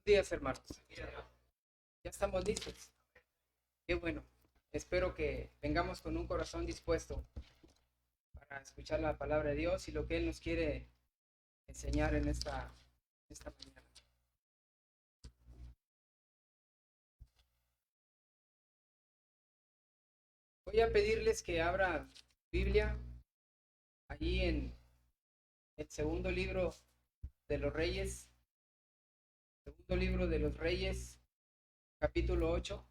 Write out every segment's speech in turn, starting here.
Días, hermanos. Ya estamos listos. Qué bueno. Espero que vengamos con un corazón dispuesto para escuchar la palabra de Dios y lo que Él nos quiere enseñar en esta mañana. Voy a pedirles que abran Biblia allí en el segundo libro de los Reyes, segundo libro de los Reyes, capítulo 8.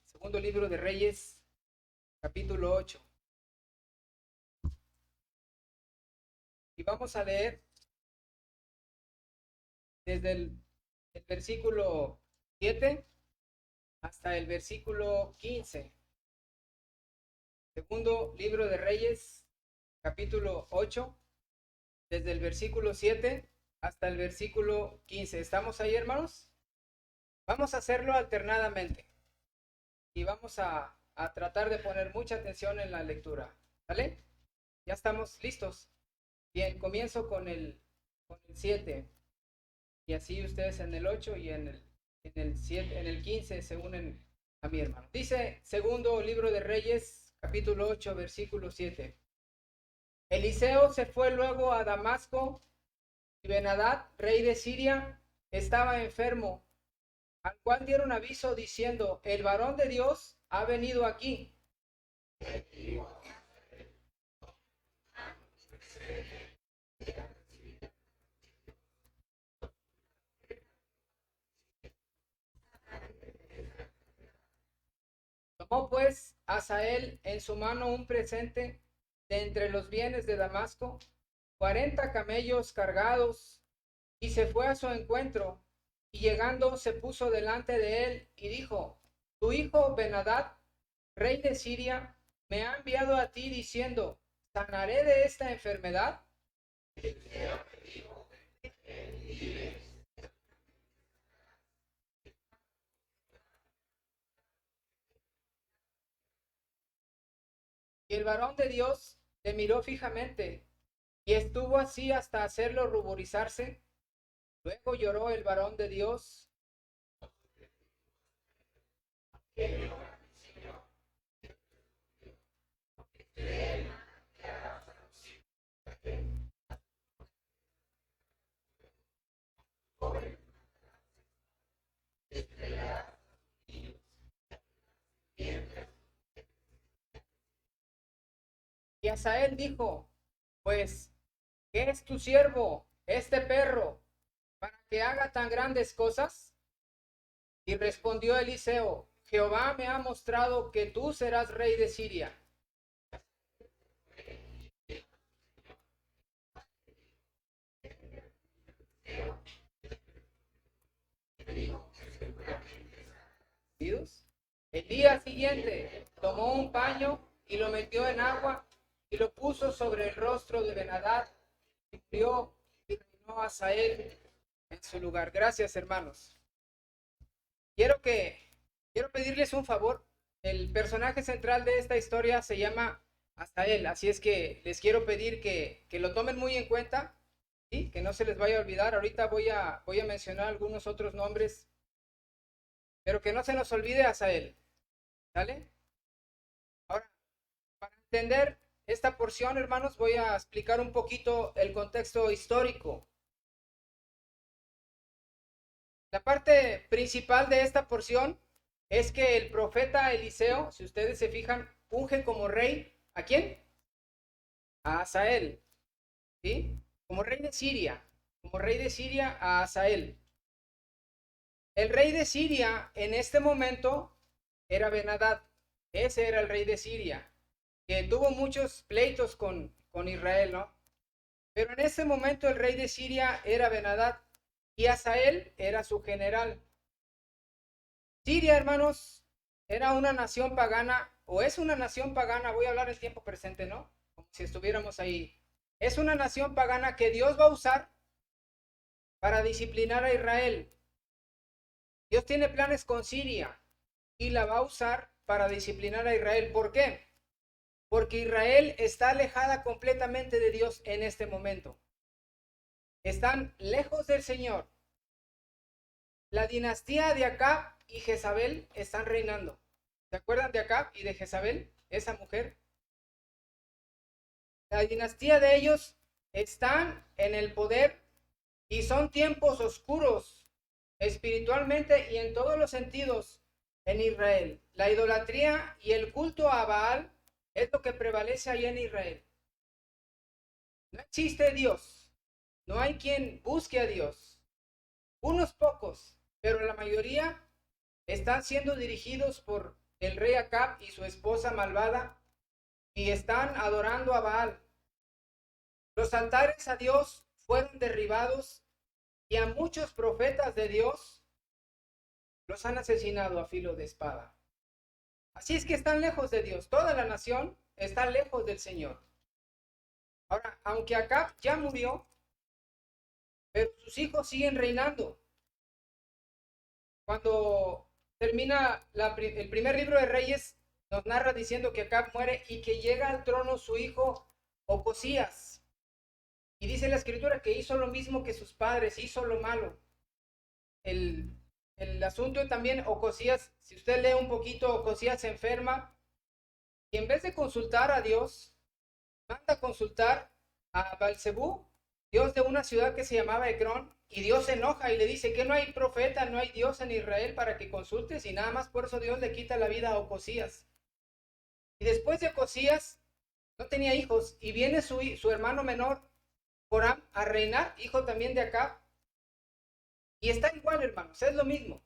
Segundo libro de Reyes, capítulo 8. Y vamos a leer desde el versículo 7 hasta el versículo 15. Segundo libro de Reyes, capítulo 8, desde el versículo 7 hasta el versículo 15. ¿Estamos ahí, hermanos? Vamos a hacerlo alternadamente y vamos a tratar de poner mucha atención en la lectura. ¿Vale? ¿Ya estamos listos? Bien, comienzo con el 7 y así ustedes en el 8 y en el 7, en el 15 se unen a mi hermano. Dice segundo libro de Reyes, capítulo 8, versículo 7. Eliseo se fue luego a Damasco y Ben-Hadad, rey de Siria, estaba enfermo, al cual dieron aviso diciendo: el varón de Dios ha venido aquí. Tomó pues Hazael en su mano un presente de entre los bienes de Damasco, 40 camellos cargados, y se fue a su encuentro, y llegando se puso delante de él y dijo: tu hijo Ben-Hadad, rey de Siria, me ha enviado a ti diciendo: ¿sanaré de esta enfermedad? Y el varón de Dios le miró fijamente, y estuvo así hasta hacerlo ruborizarse. Luego lloró el varón de Dios. Y Hazael dijo: pues, ¿qué es tu siervo, este perro, para que haga tan grandes cosas? Y respondió Eliseo: Jehová me ha mostrado que tú serás rey de Siria. El día siguiente tomó un paño y lo metió en agua y lo puso sobre el rostro de Ben-Hadad y murió, y reinó Hazael en su lugar. Gracias, hermanos. Quiero que quiero pedirles un favor. El personaje central de esta historia se llama Hazael, así es que les quiero pedir que lo tomen muy en cuenta, ¿sí? Que no se les vaya a olvidar. Ahorita voy a mencionar algunos otros nombres, pero que no se nos olvide Hazael, ¿sale? Ahora, para entender esta porción, hermanos, voy a explicar un poquito el contexto histórico. La parte principal de esta porción es que el profeta Eliseo, si ustedes se fijan, unge como rey ¿a quién? A Hazael, ¿sí? Como rey de Siria a Hazael. El rey de Siria en este momento era Ben-Hadad. Ese era el rey de Siria, que tuvo muchos pleitos con Israel, ¿no? Pero en ese momento el rey de Siria era Ben-Hadad y Hazael era su general. Siria, hermanos, era una nación pagana, o es una nación pagana, voy a hablar en tiempo presente, ¿no? Como si estuviéramos ahí. Es una nación pagana que Dios va a usar para disciplinar a Israel. Dios tiene planes con Siria y la va a usar para disciplinar a Israel. ¿Por qué? porque Israel está alejada completamente de Dios en este momento. Están lejos del Señor. La dinastía de Acab y Jezabel están reinando. ¿Se acuerdan de Acab y de Jezabel? Esa mujer. La dinastía de ellos están en el poder y son tiempos oscuros espiritualmente y en todos los sentidos en Israel. La idolatría y el culto a Baal es lo que prevalece ahí en Israel. No existe Dios. No hay quien busque a Dios. Unos pocos, pero la mayoría están siendo dirigidos por el rey Acab y su esposa malvada y están adorando a Baal. Los altares a Dios fueron derribados y a muchos profetas de Dios los han asesinado a filo de espada. Así es que están lejos de Dios. Toda la nación está lejos del Señor. Ahora, aunque Acab ya murió, pero sus hijos siguen reinando. Cuando termina el primer libro de Reyes, nos narra diciendo que Acab muere y que llega al trono su hijo Ocosías. Y dice la escritura que hizo lo mismo que sus padres, hizo lo malo. El asunto también, Ocosías, si usted lee un poquito, Ocosías se enferma y en vez de consultar a Dios, manda a consultar a Balzebú, Dios de una ciudad que se llamaba Ecrón, y Dios se enoja y le dice que no hay profeta, no hay Dios en Israel para que consultes, y nada más por eso Dios le quita la vida a Ocosías. Y después de Ocosías, no tenía hijos, y viene su hermano menor, Joram, a reinar, hijo también de Acab, y está igual, hermanos, es lo mismo,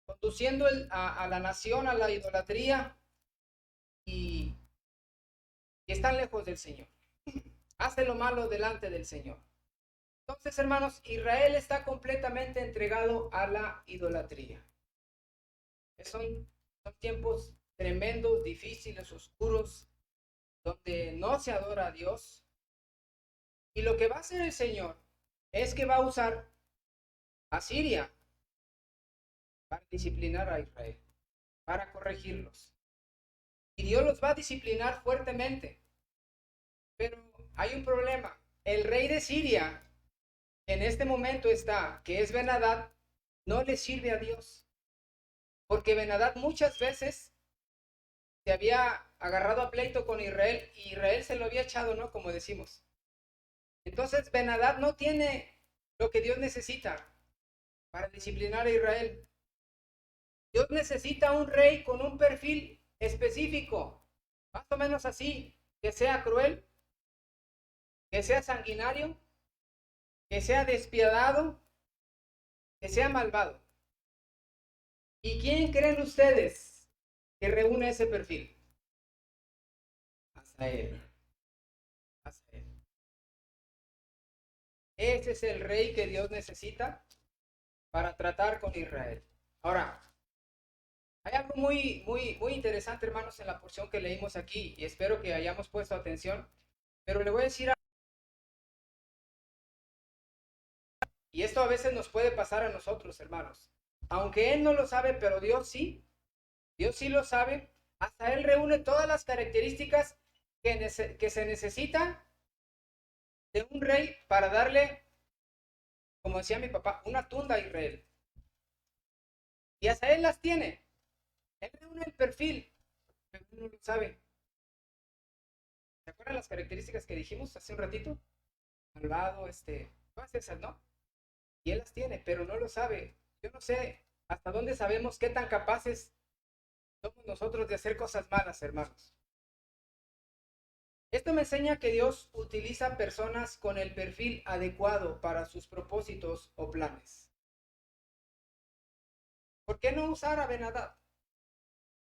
conduciendo a la nación a la idolatría, y están lejos del Señor. Hace lo malo delante del Señor. Entonces, hermanos, Israel está completamente entregado a la idolatría. Son tiempos tremendos, difíciles, oscuros, donde no se adora a Dios. Y lo que va a hacer el Señor es que va a usar a Siria para disciplinar a Israel, para corregirlos. Y Dios los va a disciplinar fuertemente. Pero hay un problema. El rey de Siria en este momento está, que es Ben-Hadad, no le sirve a Dios. Porque Ben-Hadad muchas veces se había agarrado a pleito con Israel y Israel se lo había echado, ¿no? Como decimos. Entonces Ben-Hadad no tiene lo que Dios necesita para disciplinar a Israel. Dios necesita un rey con un perfil específico, más o menos así, que sea cruel, que sea sanguinario, que sea despiadado, que sea malvado. ¿Y quién creen ustedes que reúne ese perfil? Hazael. Hazael. Ese es el rey que Dios necesita para tratar con Israel. Ahora, hay algo muy interesante, hermanos, en la porción que leímos aquí, y espero que hayamos puesto atención, pero le voy a decir algo, y esto a veces nos puede pasar a nosotros, hermanos. Aunque Él no lo sabe, pero Dios sí lo sabe. Hasta Él reúne todas las características que se necesitan de un rey para darle, como decía mi papá, una tunda a Israel. Y hasta Él las tiene. Él reúne el perfil, pero Él no lo sabe. ¿Se acuerdan las características que dijimos hace un ratito? Malvado, todas esas, ¿no? Y Él las tiene, pero no lo sabe. Yo no sé hasta dónde sabemos qué tan capaces somos nosotros de hacer cosas malas, hermanos. Esto me enseña que Dios utiliza personas con el perfil adecuado para sus propósitos o planes. ¿Por qué no usar a Ben-Hadad?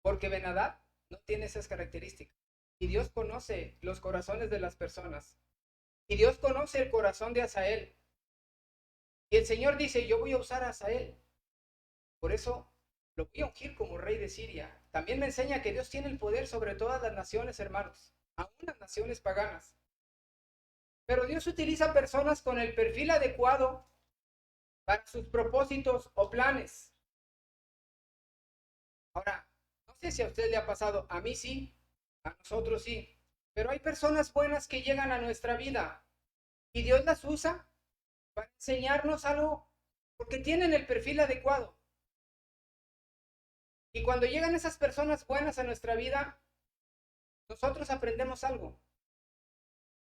Porque Ben-Hadad no tiene esas características. Y Dios conoce los corazones de las personas. Y Dios conoce el corazón de Hazael. Y el Señor dice, yo voy a usar a Hazael. Por eso lo voy a ungir como rey de Siria. También me enseña que Dios tiene el poder sobre todas las naciones, hermanos. Aún las naciones paganas. Pero Dios utiliza personas con el perfil adecuado para sus propósitos o planes. Ahora, no sé si a usted le ha pasado, a mí sí. A nosotros sí. Pero hay personas buenas que llegan a nuestra vida y Dios las usa para enseñarnos algo porque tienen el perfil adecuado. Y cuando llegan esas personas buenas a nuestra vida, nosotros aprendemos algo.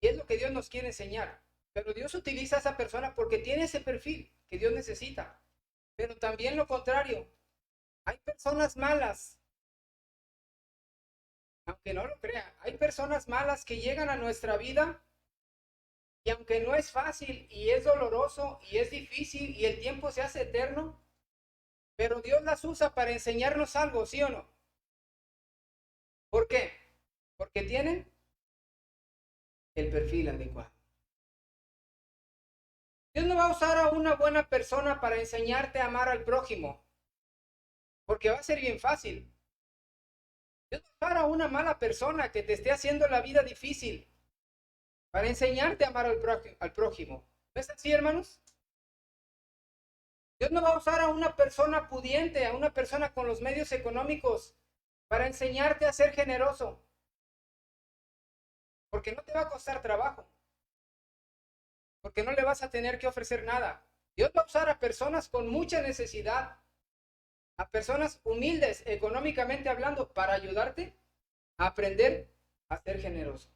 Y es lo que Dios nos quiere enseñar. Pero Dios utiliza a esa persona porque tiene ese perfil que Dios necesita. Pero también lo contrario. Hay personas malas, aunque no lo crea, hay personas malas que llegan a nuestra vida y aunque no es fácil y es doloroso y es difícil y el tiempo se hace eterno, pero Dios las usa para enseñarnos algo, ¿sí o no? ¿Por qué? Porque tienen el perfil adecuado. Dios no va a usar a una buena persona para enseñarte a amar al prójimo, porque va a ser bien fácil. Dios va a usar a una mala persona que te esté haciendo la vida difícil para enseñarte a amar al prójimo. ¿No es así, hermanos? Dios no va a usar a una persona pudiente, a una persona con los medios económicos para enseñarte a ser generoso, porque no te va a costar trabajo, porque no le vas a tener que ofrecer nada. Dios va a usar a personas con mucha necesidad, a personas humildes económicamente hablando, para ayudarte a aprender a ser generoso.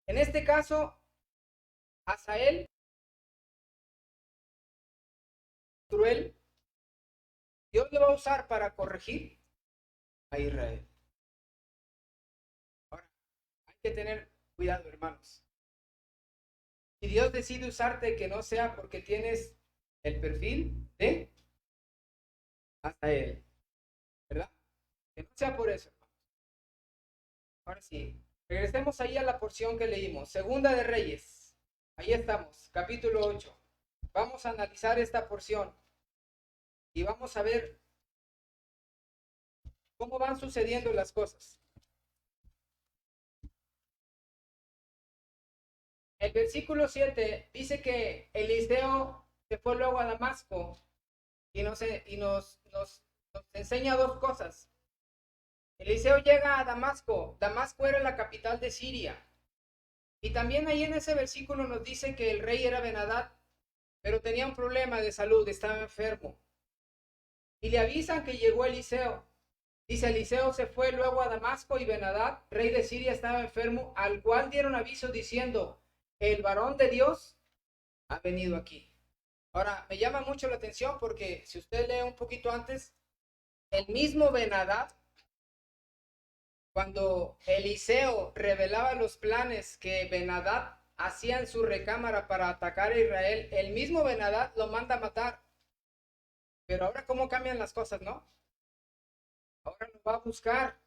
En este caso, Asael, cruel, Dios lo va a usar para corregir a Israel. Ahora, hay que tener cuidado, hermanos. Si Dios decide usarte, que no sea porque tienes el perfil de Asael, ¿verdad? Que no sea por eso. Ahora sí, regresemos ahí a la porción que leímos. Segunda de Reyes. Ahí estamos, capítulo 8. Vamos a analizar esta porción y vamos a ver cómo van sucediendo las cosas. El versículo 7 dice que Eliseo se fue luego a Damasco y nos enseña dos cosas. Eliseo llega a Damasco. Damasco era la capital de Siria. Y también ahí en ese versículo nos dice que el rey era Ben-Hadad, pero tenía un problema de salud, estaba enfermo. Y le avisan que llegó Eliseo. Dice, Eliseo se fue luego a Damasco y Ben-Hadad, rey de Siria, estaba enfermo, al cual dieron aviso diciendo, el varón de Dios ha venido aquí. Ahora, me llama mucho la atención porque si usted lee un poquito antes, el mismo Ben-Hadad, cuando Eliseo revelaba los planes que Ben-Hadad hacía en su recámara para atacar a Israel, el mismo Ben-Hadad lo manda a matar. Pero ahora cómo cambian las cosas, ¿no? Ahora lo va a buscar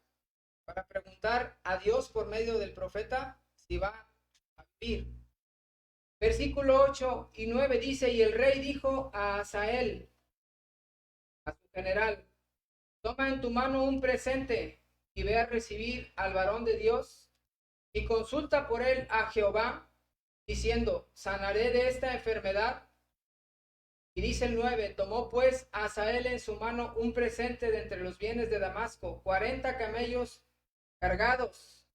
para preguntar a Dios por medio del profeta si va a vivir. Versículo 8 y 9 dice, y el rey dijo a Asael, a su general, toma en tu mano un presente y ve a recibir al varón de Dios y consulta por él a Jehová, diciendo, sanaré de esta enfermedad. Y dice el 9, tomó pues Asael en su mano un presente de entre los bienes de Damasco, 40 camellos cargados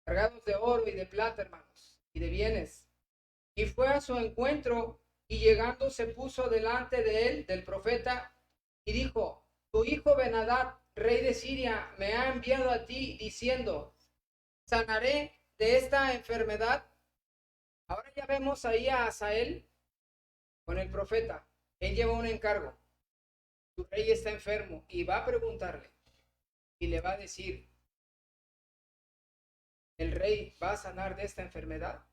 de oro y de plata, hermanos, y de bienes. Y fue a su encuentro, y llegando se puso delante de él, del profeta, y dijo, tu hijo Ben-Hadad, rey de Siria, me ha enviado a ti, diciendo, sanaré de esta enfermedad. Ahora ya vemos ahí a Asael con el profeta. Él lleva un encargo. Tu rey está enfermo y va a preguntarle y le va a decir, ¿el rey va a sanar de esta enfermedad?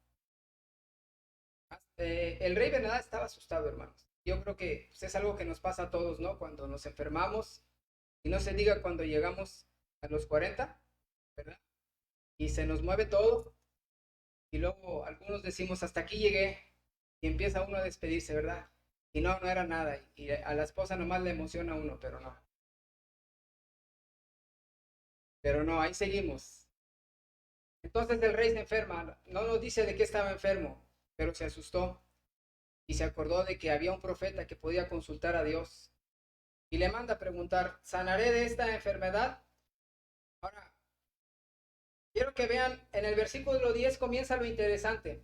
El rey Ben-Hadad estaba asustado, hermanos. Yo creo que pues, es algo que nos pasa a todos, ¿no? Cuando nos enfermamos, y no se diga cuando llegamos a los 40, ¿verdad? Y se nos mueve todo, y luego algunos decimos, hasta aquí llegué, y empieza uno a despedirse, ¿verdad? Y no, no era nada, y a la esposa nomás le emociona a uno, pero no. Pero no, ahí seguimos. Entonces el rey se enferma, no nos dice de qué estaba enfermo, pero se asustó y se acordó de que había un profeta que podía consultar a Dios y le manda a preguntar, ¿sanaré de esta enfermedad? Ahora, Quiero que vean, en el versículo 10 comienza lo interesante.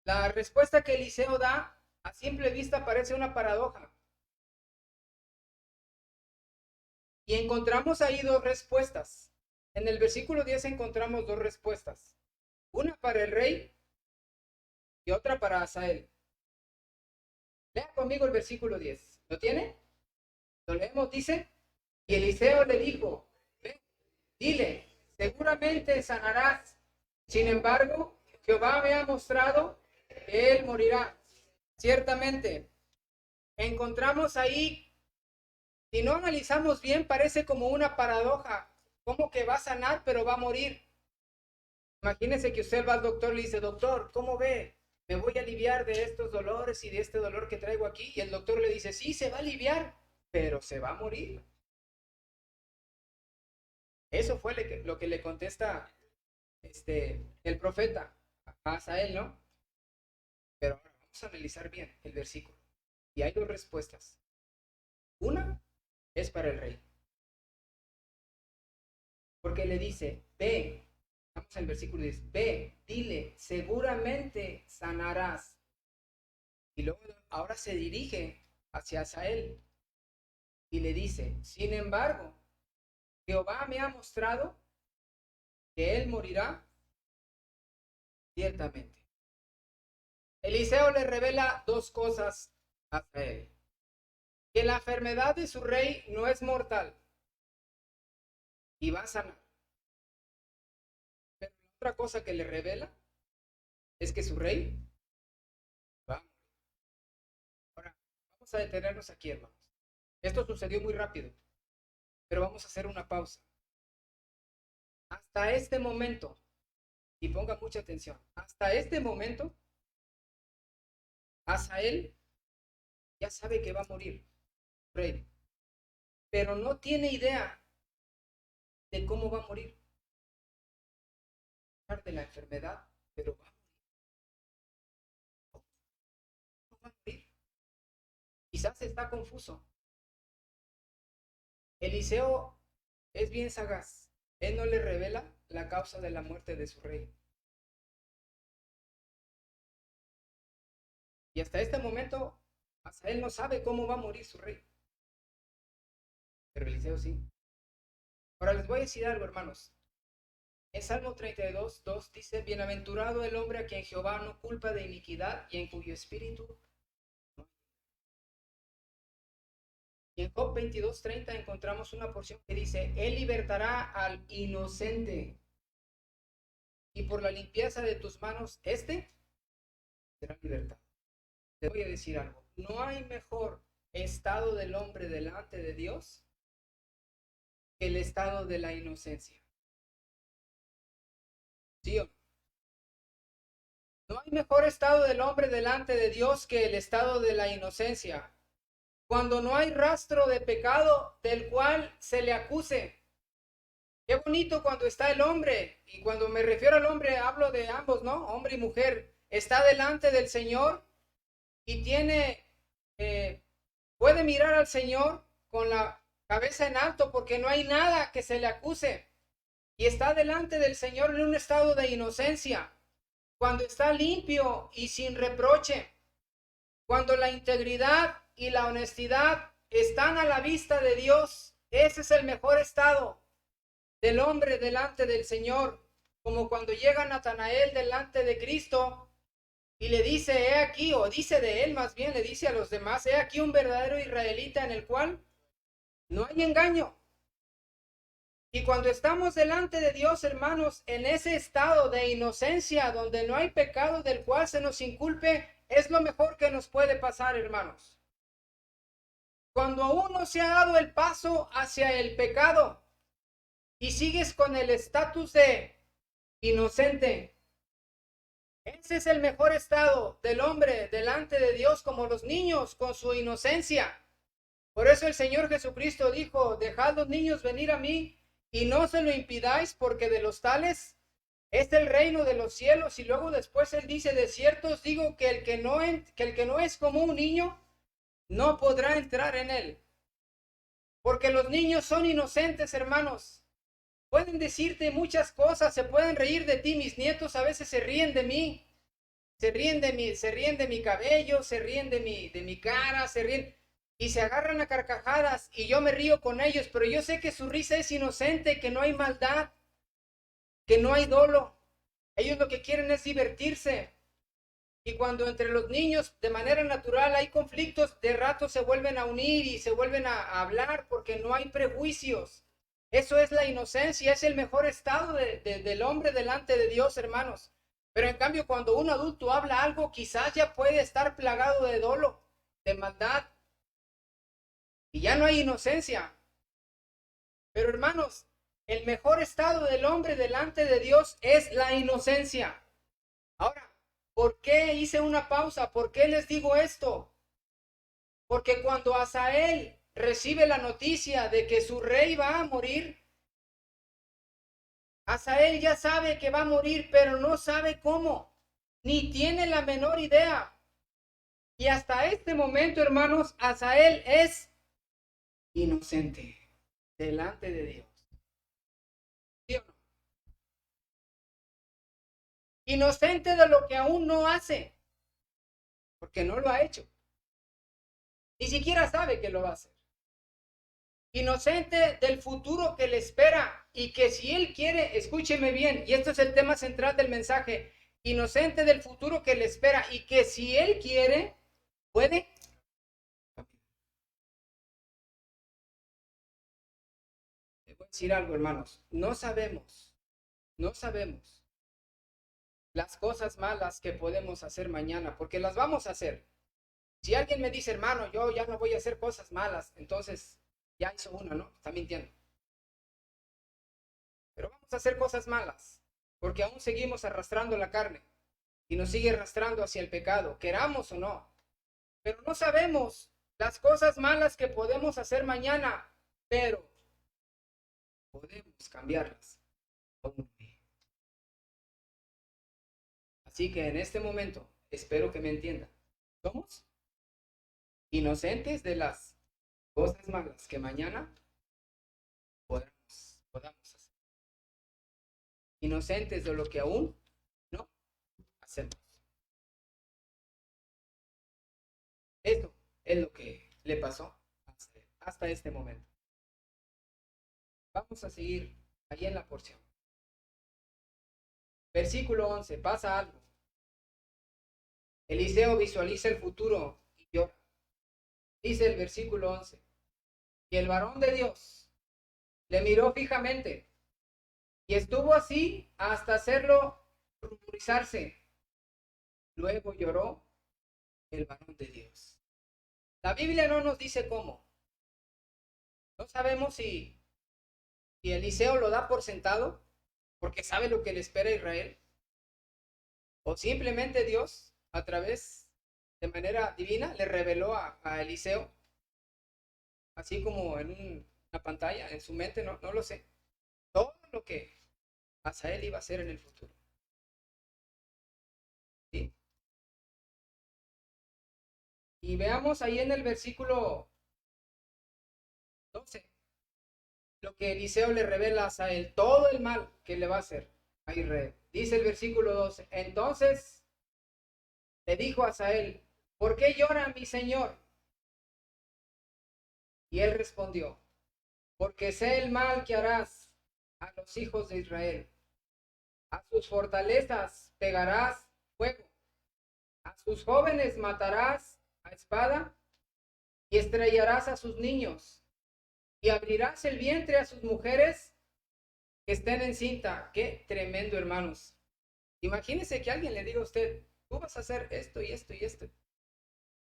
La respuesta que Eliseo da a simple vista parece una paradoja. Y encontramos ahí dos respuestas. En el versículo 10 encontramos dos respuestas. Una para el rey y otra para Hazael. Lea conmigo el versículo 10. ¿Lo tiene? Lo leemos, dice. Y Eliseo le dijo, ven, dile, seguramente sanarás. Sin embargo, Jehová me ha mostrado que él morirá. Ciertamente, encontramos ahí, si no analizamos bien, parece como una paradoja. ¿Cómo que va a sanar, pero va a morir? Imagínese que usted va al doctor y le dice, doctor, ¿cómo ve? Me voy a aliviar de estos dolores y de este dolor que traigo aquí. Y el doctor le dice, sí, se va a aliviar, pero se va a morir. Eso fue lo que le contesta el profeta a Hazael, ¿no? Pero ahora vamos a analizar bien el versículo. Y hay dos respuestas. Una es para el rey. Porque le dice, ve, vamos al versículo 10, ve, dile, seguramente sanarás. Y luego ahora se dirige hacia Hazael y le dice, sin embargo, Jehová me ha mostrado que él morirá ciertamente. Eliseo le revela dos cosas a Hazael. Que la enfermedad de su rey no es mortal y va a sanar. Pero la otra cosa que le revela es que su rey va a morir. Ahora, vamos a detenernos aquí, hermanos. Esto sucedió muy rápido, pero vamos a hacer una pausa. Hasta este momento, y ponga mucha atención, hasta este momento, Hazael ya sabe que va a morir, rey, pero no tiene idea de cómo va a morir. De la enfermedad, pero va a morir. Quizás está confuso. Eliseo es bien sagaz. Él no le revela la causa de la muerte de su rey. Y hasta este momento, Hazael no sabe cómo va a morir su rey. Pero Eliseo sí. Ahora les voy a decir algo, hermanos. En Salmo 32, 2 dice, bienaventurado el hombre a quien Jehová no culpa de iniquidad y en cuyo espíritu no. Y en Job 22, 30 encontramos una porción que dice, él libertará al inocente y por la limpieza de tus manos, será libertado. Te voy a decir algo, no hay mejor estado del hombre delante de Dios que el estado de la inocencia. ¿Sí o no? No hay mejor estado del hombre delante de Dios que el estado de la inocencia. Cuando no hay rastro de pecado del cual se le acuse. Qué bonito cuando está el hombre, y cuando me refiero al hombre hablo de ambos, ¿no? Hombre y mujer, está delante del Señor y puede mirar al Señor con la cabeza en alto porque no hay nada que se le acuse. Y está delante del Señor en un estado de inocencia, cuando está limpio y sin reproche, cuando la integridad y la honestidad están a la vista de Dios. Ese es el mejor estado del hombre delante del Señor, como cuando llega Natanael delante de Cristo y le dice, he aquí, o dice de él más bien, le dice a los demás, he aquí un verdadero israelita en el cual no hay engaño. Y cuando estamos delante de Dios, hermanos, en ese estado de inocencia, donde no hay pecado del cual se nos inculpe, es lo mejor que nos puede pasar, hermanos. Cuando aún no se ha dado el paso hacia el pecado y sigues con el estatus de inocente, ese es el mejor estado del hombre delante de Dios, como los niños con su inocencia. Por eso el Señor Jesucristo dijo, dejad los niños venir a mí y no se lo impidáis, porque de los tales es el reino de los cielos. Y luego después él dice, de cierto os digo que el que no es como un niño no podrá entrar en él. Porque los niños son inocentes, hermanos. Pueden decirte muchas cosas, se pueden reír de ti. Mis nietos a veces se ríen de mí, se ríen de mi cabello, se ríen de mi cara, se ríen y se agarran a carcajadas y yo me río con ellos, pero yo sé que su risa es inocente, que no hay maldad, que no hay dolo. Ellos lo que quieren es divertirse. Y cuando entre los niños de manera natural hay conflictos, de rato se vuelven a unir y se vuelven a hablar porque no hay prejuicios. Eso es la inocencia, es el mejor estado del hombre delante de Dios, hermanos. Pero en cambio, cuando un adulto habla algo, quizás ya puede estar plagado de dolo, de maldad, y ya no hay inocencia. Pero hermanos, el mejor estado del hombre delante de Dios es la inocencia. Ahora, ¿por qué hice una pausa? ¿Por qué les digo esto? Porque cuando Asael recibe la noticia de que su rey va a morir, Asael ya sabe que va a morir, pero no sabe cómo, ni tiene la menor idea. Y hasta este momento, hermanos, Asael es inocente delante de Dios. ¿Sí o no? Inocente de lo que aún no hace, porque no lo ha hecho. Ni siquiera sabe que lo va a hacer. Inocente del futuro que le espera y que si él quiere, escúcheme bien, y esto es el tema central del mensaje, inocente del futuro que le espera y que si él quiere, puede. Les voy a decir algo, hermanos, no sabemos las cosas malas que podemos hacer mañana, porque las vamos a hacer. Si alguien me dice, hermano, yo ya no voy a hacer cosas malas, entonces ya hizo una, ¿no? Está mintiendo. Pero vamos a hacer cosas malas, porque aún seguimos arrastrando la carne y nos sigue arrastrando hacia el pecado, queramos o no. Pero no sabemos las cosas malas que podemos hacer mañana, pero podemos cambiarlas. Así que en este momento, espero que me entiendan. Somos inocentes de las cosas malas que mañana podamos hacer. Inocentes de lo que aún no hacemos. Esto es lo que le pasó hasta este momento. Vamos a seguir ahí en la porción. Versículo 11, pasa algo. Eliseo visualiza el futuro y llora. Dice el versículo 11, y el varón de Dios le miró fijamente y estuvo así hasta hacerlo ruborizarse. Luego lloró el varón de Dios. La Biblia no nos dice cómo. No sabemos si Eliseo lo da por sentado porque sabe lo que le espera a Israel, o simplemente Dios, a través de manera divina, le reveló a Eliseo, así como en una pantalla, en su mente, no lo sé, todo lo que Asael iba a hacer en el futuro. ¿Sí? Y veamos ahí en el versículo 12, lo que Eliseo le revela a Asael, todo el mal que le va a hacer a Israel. Dice el versículo 12, entonces le dijo a Asael, ¿por qué llora mi señor? Y él respondió, porque sé el mal que harás a los hijos de Israel. A sus fortalezas pegarás fuego, a sus jóvenes matarás a espada y estrellarás a sus niños y abrirás el vientre a sus mujeres que estén encinta. Qué tremendo, hermanos. Imagínense que alguien le diga a usted, tú vas a hacer esto y esto y esto.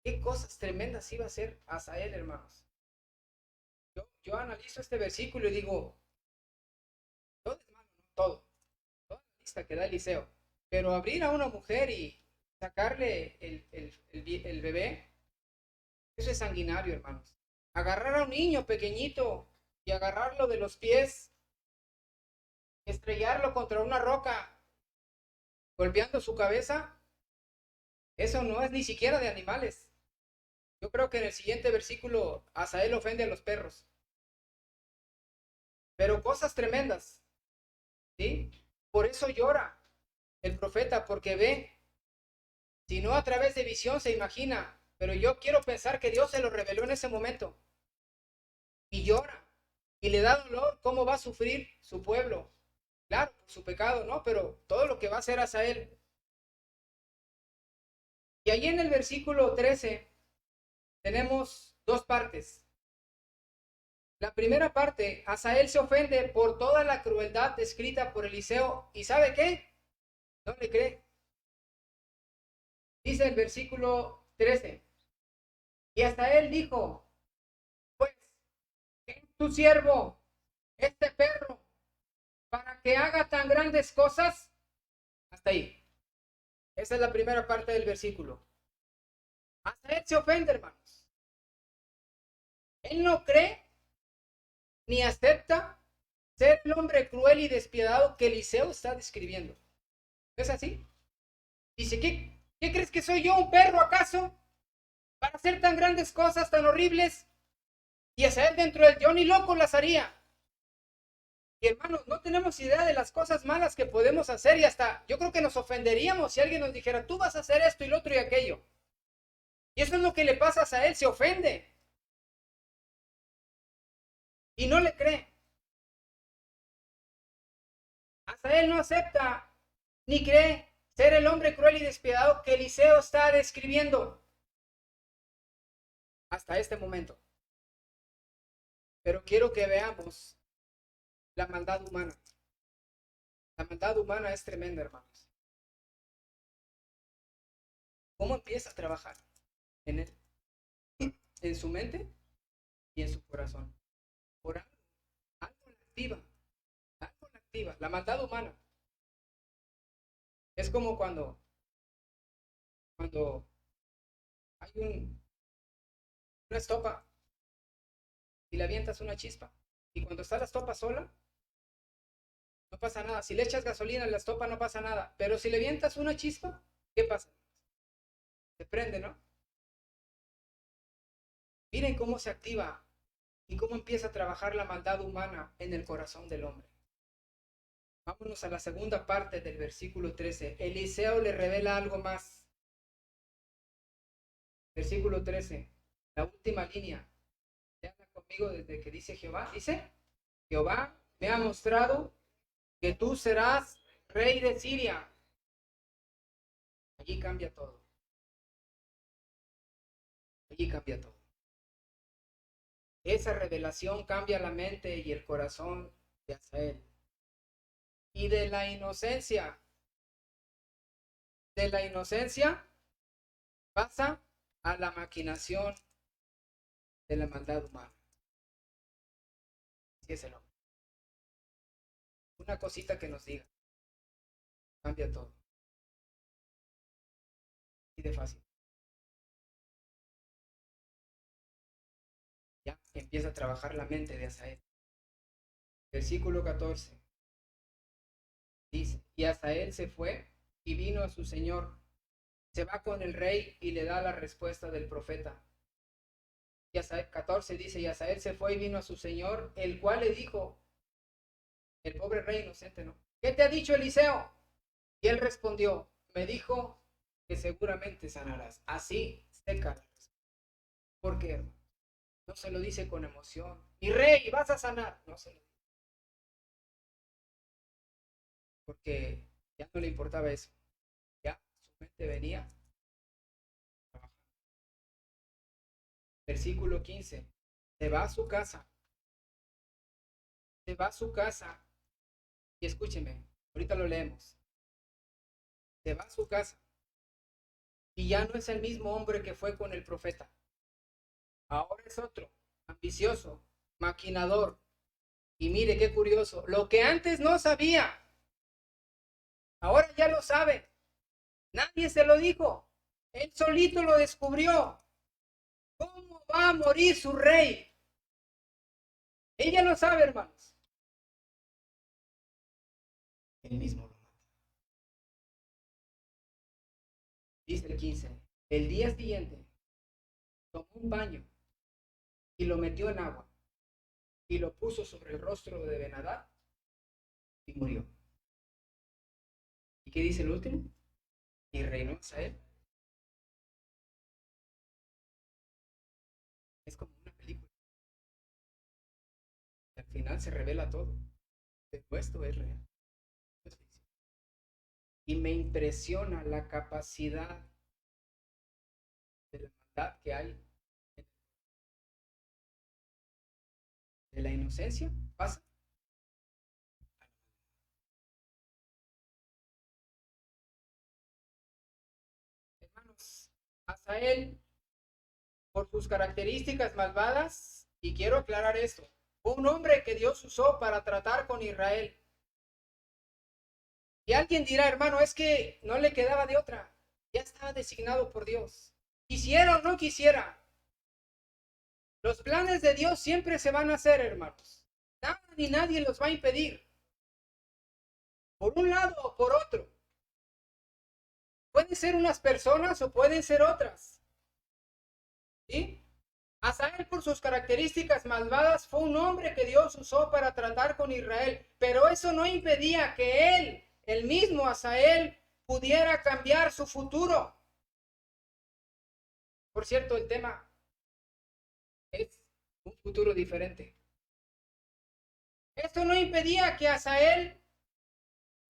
Qué cosas tremendas iba a hacer Asael, hermanos. Yo analizo este versículo y digo, todo es malo, ¿no? Toda la lista que da Eliseo. Pero abrir a una mujer y sacarle el bebé, eso es sanguinario, hermanos. Agarrar a un niño pequeñito y agarrarlo de los pies, estrellarlo contra una roca, golpeando su cabeza, eso no es ni siquiera de animales. Yo creo que en el siguiente versículo Asael ofende a los perros. Pero cosas tremendas. ¿sí? Por eso llora el profeta, porque ve, si no a través de visión se imagina, pero yo quiero pensar que Dios se lo reveló en ese momento. Y llora, y le da dolor cómo va a sufrir su pueblo. Claro, por su pecado, ¿no? Pero todo lo que va a hacer Asael. Y ahí en el versículo 13 tenemos dos partes. La primera parte, Asael se ofende por toda la crueldad descrita por Eliseo. ¿Y sabe qué? No le cree. Dice el versículo 13. Y hasta él dijo, pues, ¿qué es tu siervo, este perro, para que haga tan grandes cosas? Hasta ahí. Esa es la primera parte del versículo. Hasta él se ofende, hermanos. Él no cree ni acepta ser el hombre cruel y despiadado que Eliseo está describiendo. ¿Es así? Dice, ¿qué crees que soy yo, un perro acaso? Para hacer tan grandes cosas, tan horribles. Y hacer dentro del yo ni loco las haría. Y hermanos, no tenemos idea de las cosas malas que podemos hacer y hasta yo creo que nos ofenderíamos si alguien nos dijera, tú vas a hacer esto y lo otro y aquello. Y eso es lo que le pasa a él, se ofende. Y no le cree. Hasta él no acepta ni cree ser el hombre cruel y despiadado que Eliseo está describiendo hasta este momento. Pero quiero que veamos la maldad humana. La maldad humana es tremenda, hermanos. ¿Cómo empieza a trabajar en él? En su mente y en su corazón. Por algo la activa. Algo la activa. La maldad humana. Es como cuando hay una estopa y le avientas una chispa. Y cuando está la estopa sola, no pasa nada. Si le echas gasolina a la estopa, no pasa nada. Pero si le avientas una chispa, ¿qué pasa? Se prende, ¿no? Miren cómo se activa y cómo empieza a trabajar la maldad humana en el corazón del hombre. Vámonos a la segunda parte del versículo 13. Eliseo le revela algo más. Versículo 13, la última línea. ¿Ya anda conmigo desde que dice Jehová? Dice, Jehová me ha mostrado que tú serás rey de Siria. Allí cambia todo. Allí cambia todo. Esa revelación cambia la mente y el corazón de Asael. Y de la inocencia pasa a la maquinación de la maldad humana. Así es el hombre. Una cosita que nos diga, cambia todo. Así de fácil. Ya empieza a trabajar la mente de Asael. Versículo 14. Dice, y Asael se fue y vino a su señor. Se va con el rey y le da la respuesta del profeta. Y Asael, 14 dice, y Asael se fue y vino a su señor, el cual le dijo, el pobre rey inocente, ¿no? ¿Qué te ha dicho Eliseo? Y él respondió, me dijo que seguramente sanarás. Así seca. ¿Por qué, hermano? No se lo dice con emoción. Mi rey, vas a sanar. No se lo dice. Porque ya no le importaba eso. Ya su mente venía. Versículo 15. Se va a su casa. Se va a su casa. Y escúcheme, ahorita lo leemos. Se va a su casa. Y ya no es el mismo hombre que fue con el profeta. Ahora es otro, ambicioso, maquinador. Y mire qué curioso, lo que antes no sabía, ahora ya lo sabe. Nadie se lo dijo. Él solito lo descubrió. ¿Cómo va a morir su rey? Ella lo sabe, hermanos. Él mismo lo mata. Dice el 15. El día siguiente tomó un baño y lo metió en agua y lo puso sobre el rostro de Ben-Hadad y murió. ¿Y qué dice el último? Y reinó Asael. Es como una película. Al final se revela todo. Pero esto es real. Y me impresiona la capacidad de la maldad que hay. De la inocencia pasa. Hermanos, Asael, por sus características malvadas, y quiero aclarar esto, fue un hombre que Dios usó para tratar con Israel. Y alguien dirá, hermano, es que no le quedaba de otra, ya estaba designado por Dios. Quisiera o no quisiera, los planes de Dios siempre se van a hacer, hermanos. Nada ni nadie los va a impedir. Por un lado o por otro. Pueden ser unas personas o pueden ser otras. ¿Sí? Asael, por sus características malvadas, fue un hombre que Dios usó para tratar con Israel, pero eso no impedía que él, el mismo Asael, pudiera cambiar su futuro. Por cierto, el tema es un futuro diferente. Esto no impedía que Asael,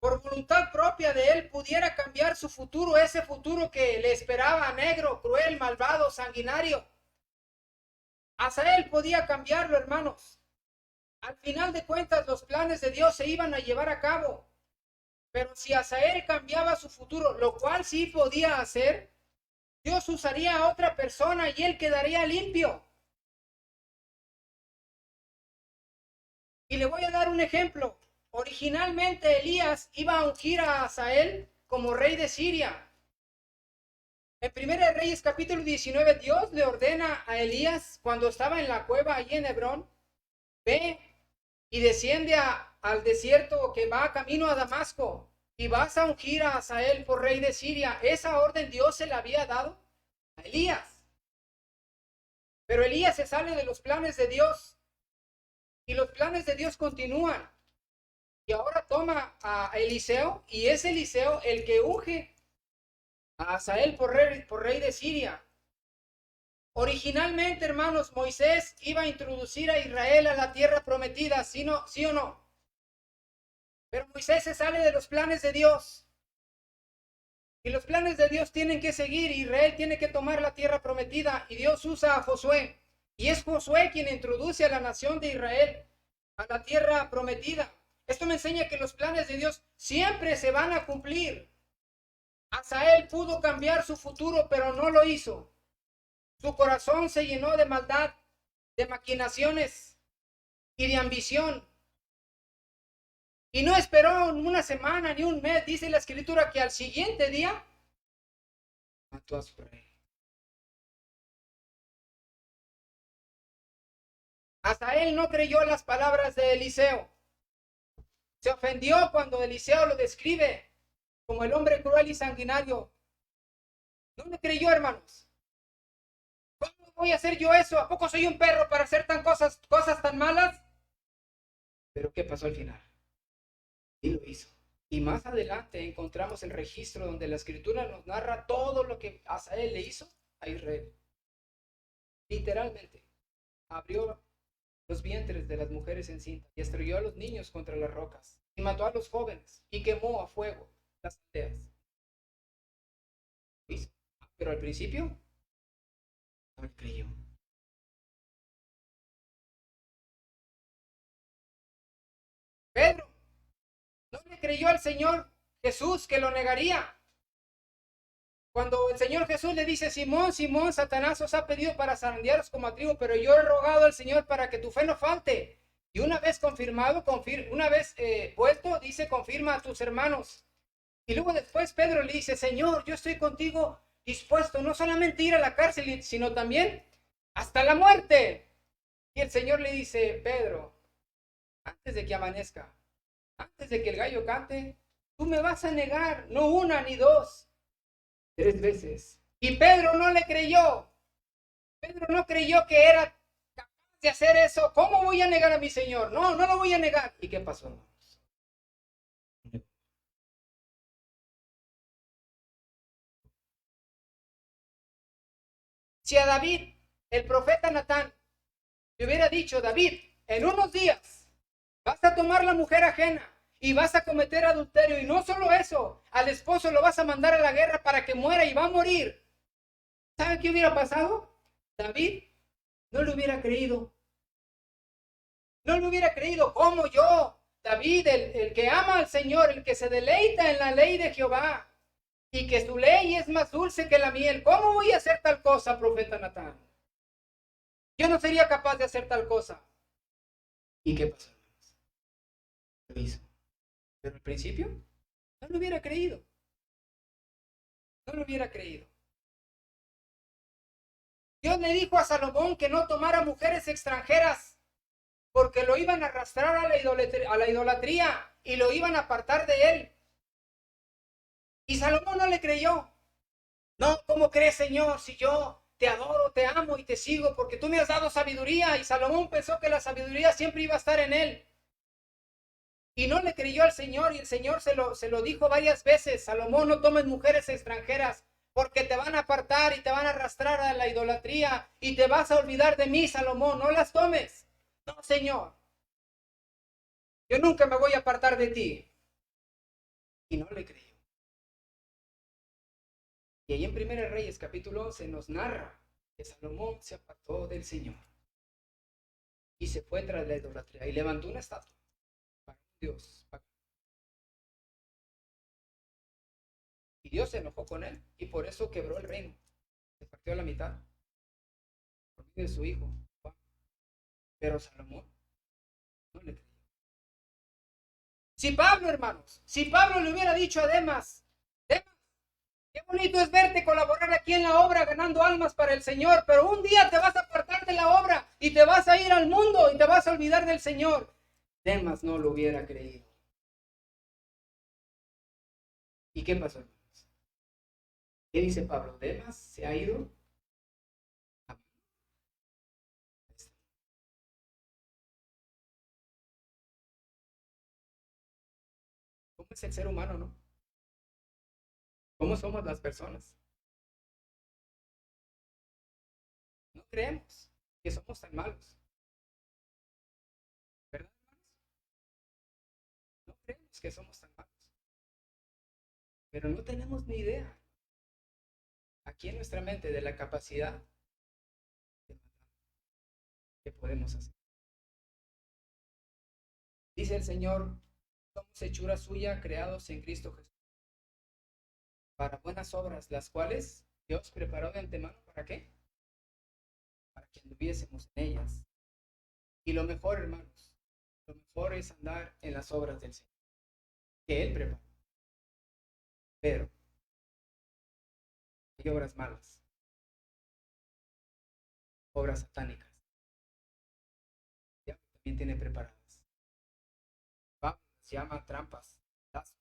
por voluntad propia de él, pudiera cambiar su futuro, ese futuro que le esperaba, negro, cruel, malvado, sanguinario. Asael podía cambiarlo, hermanos. Al final de cuentas, los planes de Dios se iban a llevar a cabo. Pero si Asael cambiaba su futuro, lo cual sí podía hacer, Dios usaría a otra persona y él quedaría limpio. Y le voy a dar un ejemplo. Originalmente Elías iba a ungir a Asael como rey de Siria. En 1 Reyes capítulo 19, Dios le ordena a Elías, cuando estaba en la cueva allí en Hebrón, ve y desciende al desierto que va camino a Damasco y vas a ungir a Asael por rey de Siria. Esa orden Dios se la había dado a Elías. Pero Elías se sale de los planes de Dios y los planes de Dios continúan. Y ahora toma a Eliseo y es Eliseo el que unge a Asael por rey de Siria. Originalmente, hermanos, Moisés iba a introducir a Israel a la tierra prometida, ¿sí o no? Pero Moisés se sale de los planes de Dios. Y los planes de Dios tienen que seguir. Israel tiene que tomar la tierra prometida. Y Dios usa a Josué. Y es Josué quien introduce a la nación de Israel a la tierra prometida. Esto me enseña que los planes de Dios siempre se van a cumplir. Asael pudo cambiar su futuro, pero no lo hizo. Su corazón se llenó de maldad, de maquinaciones y de ambición. Y no esperó una semana ni un mes. Dice la escritura que al siguiente día mató a su rey. Asael no creyó las palabras de Eliseo. Se ofendió cuando Eliseo lo describe como el hombre cruel y sanguinario. No le creyó, hermanos. ¿Cómo voy a hacer yo eso? ¿A poco soy un perro para hacer cosas tan malas? Pero ¿qué pasó al final? Y lo hizo. Y más adelante encontramos el registro donde la escritura nos narra todo lo que Asael le hizo a Israel. Literalmente, abrió los vientres de las mujeres encintas y estrelló a los niños contra las rocas y mató a los jóvenes y quemó a fuego las aldeas. Pero al principio no le creyó. Pedro no le creyó al Señor Jesús que lo negaría. Cuando el Señor Jesús le dice, Simón, Simón, Satanás os ha pedido para zarandearos como a trigo, pero yo he rogado al Señor para que tu fe no falte. Y una vez confirmado, una vez vuelto, dice, confirma a tus hermanos. Y luego después Pedro le dice, Señor, yo estoy contigo dispuesto no solamente a ir a la cárcel, sino también hasta la muerte. Y el Señor le dice, Pedro, antes de que amanezca, antes de que el gallo cante, tú me vas a negar, no una ni dos, 3 veces. Y Pedro no le creyó. Pedro no creyó que era capaz de hacer eso. ¿Cómo voy a negar a mi Señor? No, no lo voy a negar. ¿Y qué pasó, hermanos? Si a David, el profeta Natán, le hubiera dicho, David, en unos días vas a tomar la mujer ajena y vas a cometer adulterio, y no solo eso, al esposo lo vas a mandar a la guerra para que muera y va a morir, ¿sabe qué hubiera pasado? David no le hubiera creído. No lo hubiera creído. ¿Cómo yo? David, el que ama al Señor, el que se deleita en la ley de Jehová, y que su ley es más dulce que la miel. ¿Cómo voy a hacer tal cosa, profeta Natán? Yo no sería capaz de hacer tal cosa. ¿Y qué pasó? Lo hizo. Pero al principio no lo hubiera creído. No lo hubiera creído. Dios le dijo a Salomón que no tomara mujeres extranjeras, porque lo iban a arrastrar a la idolatría y lo iban a apartar de él. Y Salomón no le creyó. No, ¿cómo crees, Señor? Si yo te adoro, te amo y te sigo porque tú me has dado sabiduría. Y Salomón pensó que la sabiduría siempre iba a estar en él. Y no le creyó al Señor, y el Señor se lo dijo varias veces. Salomón, no tomes mujeres extranjeras porque te van a apartar y te van a arrastrar a la idolatría y te vas a olvidar de mí, Salomón. No las tomes. No, Señor. Yo nunca me voy a apartar de ti. Y no le creyó. Y ahí en 1 Reyes capítulo 11 nos narra que Salomón se apartó del Señor y se fue tras la idolatría y levantó una estatua para Dios. Y Dios se enojó con él y por eso quebró el reino. Se partió a la mitad por medio de su hijo. Pero Salomón no le creyó. Si Pablo, hermanos, si Pablo le hubiera dicho a Demas, qué bonito es verte colaborar aquí en la obra ganando almas para el Señor, pero un día te vas a apartar de la obra y te vas a ir al mundo y te vas a olvidar del Señor. Demas no lo hubiera creído. ¿Y qué pasó, hermanos? ¿Qué dice Pablo? Demas se ha ido. ¿Cómo es el ser humano, no? ¿Cómo somos las personas? No creemos que somos tan malos. ¿Verdad, hermanos? No creemos que somos tan malos. Pero no tenemos ni idea aquí en nuestra mente de la capacidad que podemos hacer. Dice el Señor, somos hechura suya, creados en Cristo Jesús, para buenas obras, las cuales Dios preparó de antemano. ¿Para qué? Para que anduviésemos en ellas. Y lo mejor, hermanos, lo mejor es andar en las obras del Señor, que Él preparó. Pero hay obras malas, obras satánicas. Ya también tiene preparadas. Pablo las llama trampas, lazos,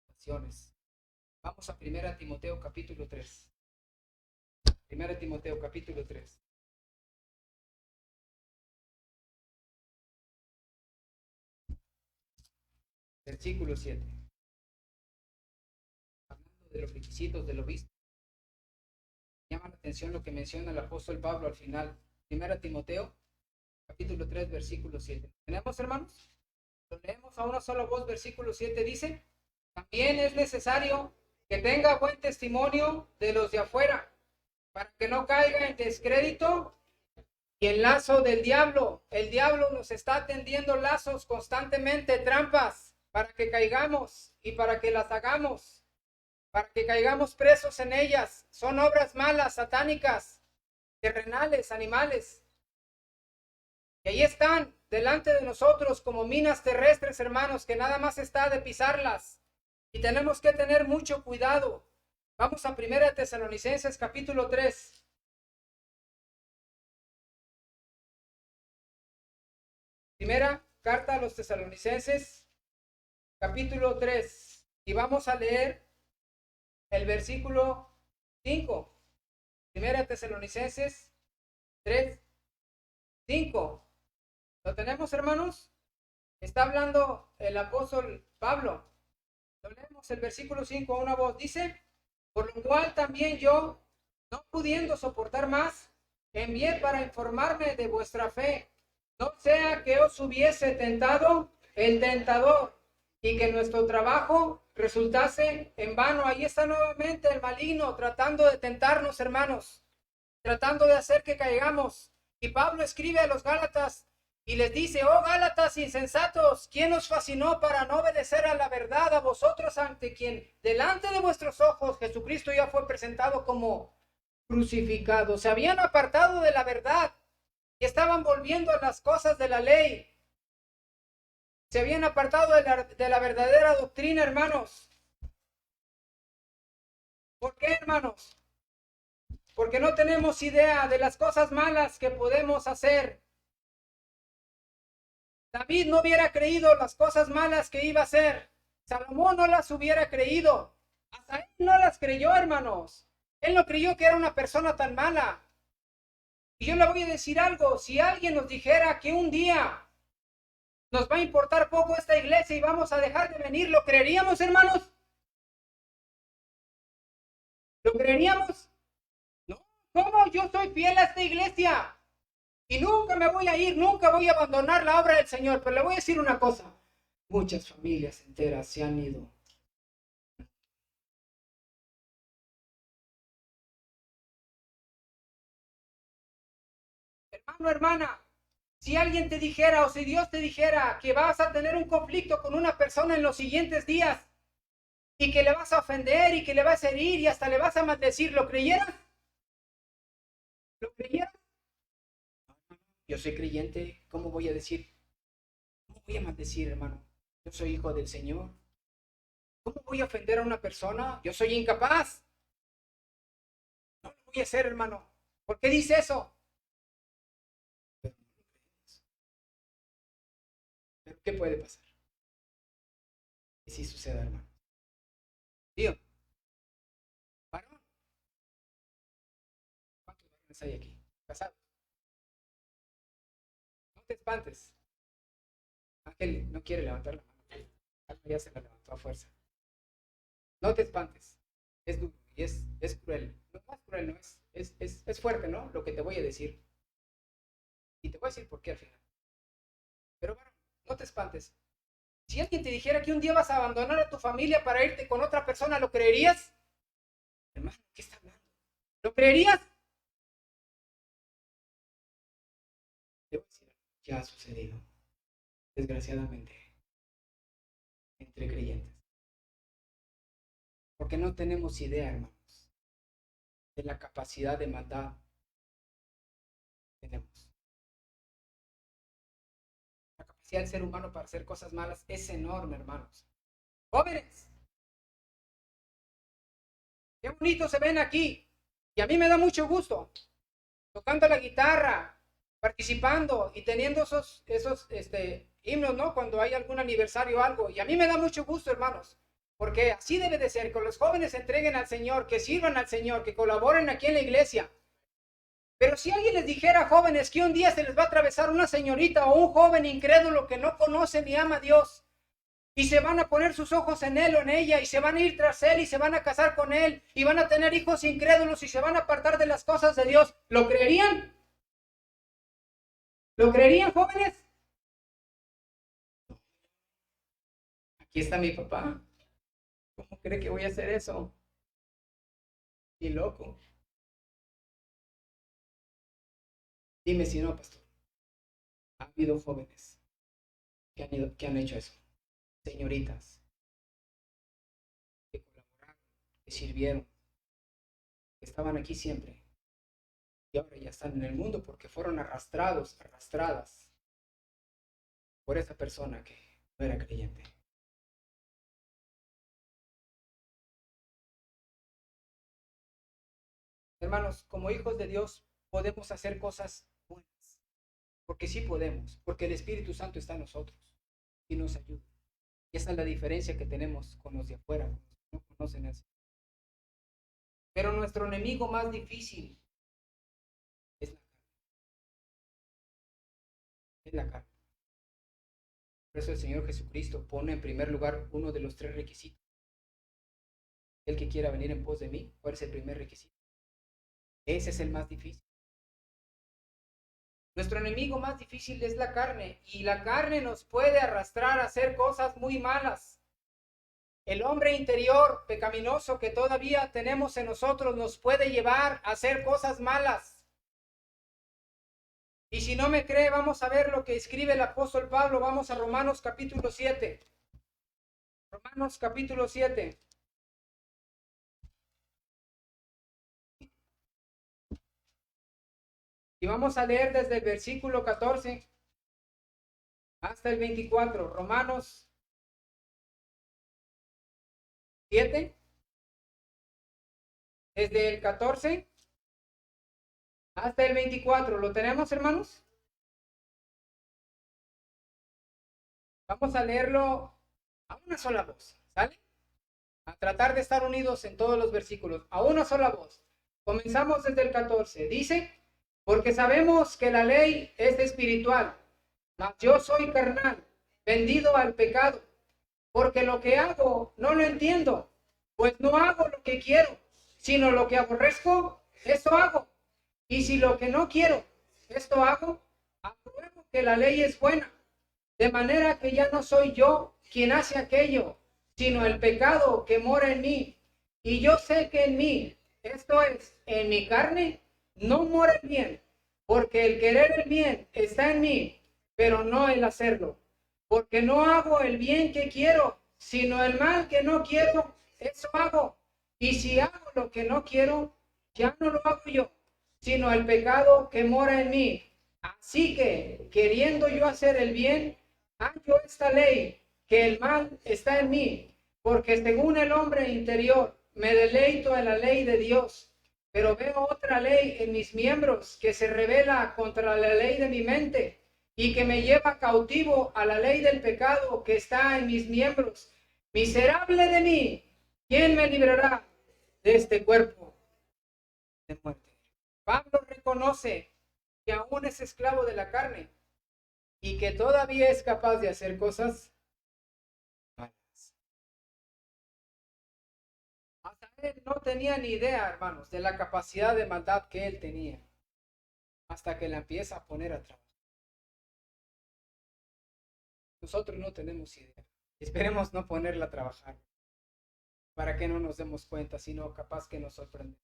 acciones. Vamos a 1 Timoteo capítulo 3. 1 Timoteo capítulo 3. Versículo 7. Hablando de los requisitos de lo visto. Llama la atención lo que menciona el apóstol Pablo al final. 1 Timoteo capítulo 3, versículo 7. ¿Tenemos, hermanos? Lo leemos a una sola voz. Versículo 7 dice: también es necesario que tenga buen testimonio de los de afuera, para que no caiga en descrédito y en lazo del diablo. El diablo nos está tendiendo lazos constantemente, trampas, para que caigamos y para que las hagamos, para que caigamos presos en ellas. Son obras malas, satánicas, terrenales, animales. Y ahí están delante de nosotros como minas terrestres, hermanos, que nada más está de pisarlas. Y tenemos que tener mucho cuidado. Vamos a 1 Tesalonicenses capítulo 3. Primera carta a los Tesalonicenses capítulo 3. Y vamos a leer el versículo 5. 1 Tesalonicenses 3, 5. ¿Lo tenemos, hermanos? Está hablando el apóstol Pablo. Lo leemos el versículo 5 a una voz. Dice: por lo cual también yo, No pudiendo soportar más, envié para informarme de vuestra fe, no sea que os hubiese tentado el tentador y que nuestro trabajo resultase en vano. Ahí está nuevamente el maligno tratando de tentarnos, hermanos, tratando de hacer que caigamos. Y Pablo escribe a los Gálatas y les dice: oh Gálatas insensatos, ¿quién os fascinó para no obedecer a la verdad, a vosotros ante quien delante de vuestros ojos Jesucristo ya fue presentado como crucificado? Se habían apartado de la verdad y estaban volviendo a las cosas de la ley. Se habían apartado de la verdadera doctrina, hermanos. ¿Por qué, hermanos? Porque no tenemos idea de las cosas malas que podemos hacer. David no hubiera creído las cosas malas que iba a hacer. Salomón no las hubiera creído. Asael no las creyó, hermanos. Él no creyó que era una persona tan mala. Y yo le voy a decir algo: si alguien nos dijera que un día nos va a importar poco esta iglesia y vamos a dejar de venir, ¿lo creeríamos, hermanos? ¿Lo creeríamos? No. ¿Cómo? Yo soy fiel a esta iglesia y nunca me voy a ir, nunca voy a abandonar la obra del Señor. Pero le voy a decir una cosa: muchas familias enteras se han ido. Hermano, hermana, si alguien te dijera o si Dios te dijera que vas a tener un conflicto con una persona en los siguientes días y que le vas a ofender y que le vas a herir y hasta le vas a maldecir, ¿lo creyeras? ¿Lo creyeras? Yo soy creyente, ¿cómo voy a decir? ¿Cómo voy a maldecir, hermano? Yo soy hijo del Señor. ¿Cómo voy a ofender a una persona? Yo soy incapaz. No lo voy a hacer, hermano. ¿Por qué dice eso? Pero ¿qué puede pasar? Que sí suceda, hermano. Tío, varón, ¿cuántos varones hay aquí? Casados. No te espantes. Ángel no quiere levantar la mano. Alma ya se la levantó a fuerza. No te espantes. Es duro y es cruel. No, no es cruel, no es fuerte, ¿no? Lo que te voy a decir. Y te voy a decir por qué al final. Pero bueno, no te espantes. Si alguien te dijera que un día vas a abandonar a tu familia para irte con otra persona, ¿lo creerías? Hermano, ¿qué está hablando? ¿Lo creerías? Te voy a decir, ya ha sucedido, desgraciadamente, entre creyentes. Porque no tenemos idea, hermanos, de la capacidad de maldad que tenemos. La capacidad del ser humano para hacer cosas malas es enorme, hermanos. Jóvenes, qué bonito se ven aquí. Y a mí me da mucho gusto tocando la guitarra, participando y teniendo esos himnos, ¿no? Cuando hay algún aniversario o algo. Y a mí me da mucho gusto, hermanos, porque así debe de ser, que los jóvenes se entreguen al Señor, que sirvan al Señor, que colaboren aquí en la iglesia. Pero si alguien les dijera, jóvenes, que un día se les va a atravesar una señorita o un joven incrédulo que no conoce ni ama a Dios, y se van a poner sus ojos en él o en ella y se van a ir tras él y se van a casar con él y van a tener hijos incrédulos y se van a apartar de las cosas de Dios, ¿lo creerían? ¿Lo creerían, jóvenes? Aquí está mi papá. ¿Cómo cree que voy a hacer eso? Y loco. Dime si no, pastor. Ha habido jóvenes que han hecho eso. Señoritas que colaboraron, que sirvieron, que estaban aquí siempre. Y ahora ya están en el mundo porque fueron arrastrados, arrastradas por esa persona que no era creyente. Hermanos, como hijos de Dios podemos hacer cosas buenas, porque sí podemos, porque el Espíritu Santo está en nosotros y nos ayuda. Y esa es la diferencia que tenemos con los de afuera, con los que no conocen eso. Pero nuestro enemigo más difícil es la carne. Por eso el Señor Jesucristo pone en primer lugar uno de los tres requisitos. El que quiera venir en pos de mí, ¿cuál es el primer requisito? Ese es el más difícil. Nuestro enemigo más difícil es la carne, y la carne nos puede arrastrar a hacer cosas muy malas. El hombre interior pecaminoso que todavía tenemos en nosotros nos puede llevar a hacer cosas malas. Y si no me cree, vamos a ver lo que escribe el apóstol Pablo. Vamos a Romanos capítulo 7. Romanos capítulo 7. Y vamos a leer desde el versículo 14 hasta el 24. Romanos 7, desde el 14 hasta el 24. ¿Lo tenemos, hermanos? Vamos a leerlo a una sola voz, ¿sale? A tratar de estar unidos en todos los versículos, a una sola voz. Comenzamos desde el 14. Dice, porque sabemos que la ley es espiritual, mas yo soy carnal, vendido al pecado, porque lo que hago no lo entiendo, pues no hago lo que quiero, sino lo que aborrezco, esto hago. Y si lo que no quiero, esto hago, apruebo que la ley es buena. De manera que ya no soy yo quien hace aquello, sino el pecado que mora en mí. Y yo sé que en mí, esto es, en mi carne, no mora el bien, porque el querer el bien está en mí, pero no el hacerlo. Porque no hago el bien que quiero, sino el mal que no quiero, eso hago. Y si hago lo que no quiero, ya no lo hago yo, sino el pecado que mora en mí. Así que, queriendo yo hacer el bien, hallo esta ley, que el mal está en mí, porque según el hombre interior me deleito en la ley de Dios, pero veo otra ley en mis miembros que se revela contra la ley de mi mente y que me lleva cautivo a la ley del pecado que está en mis miembros. Miserable de mí, ¿quién me librará de este cuerpo de muerte? Pablo reconoce que aún es esclavo de la carne y que todavía es capaz de hacer cosas malas. Hasta él no tenía ni idea, hermanos, de la capacidad de maldad que él tenía, hasta que la empieza a poner a trabajar. Nosotros no tenemos idea. Esperemos no ponerla a trabajar para que no nos demos cuenta, sino capaz que nos sorprende.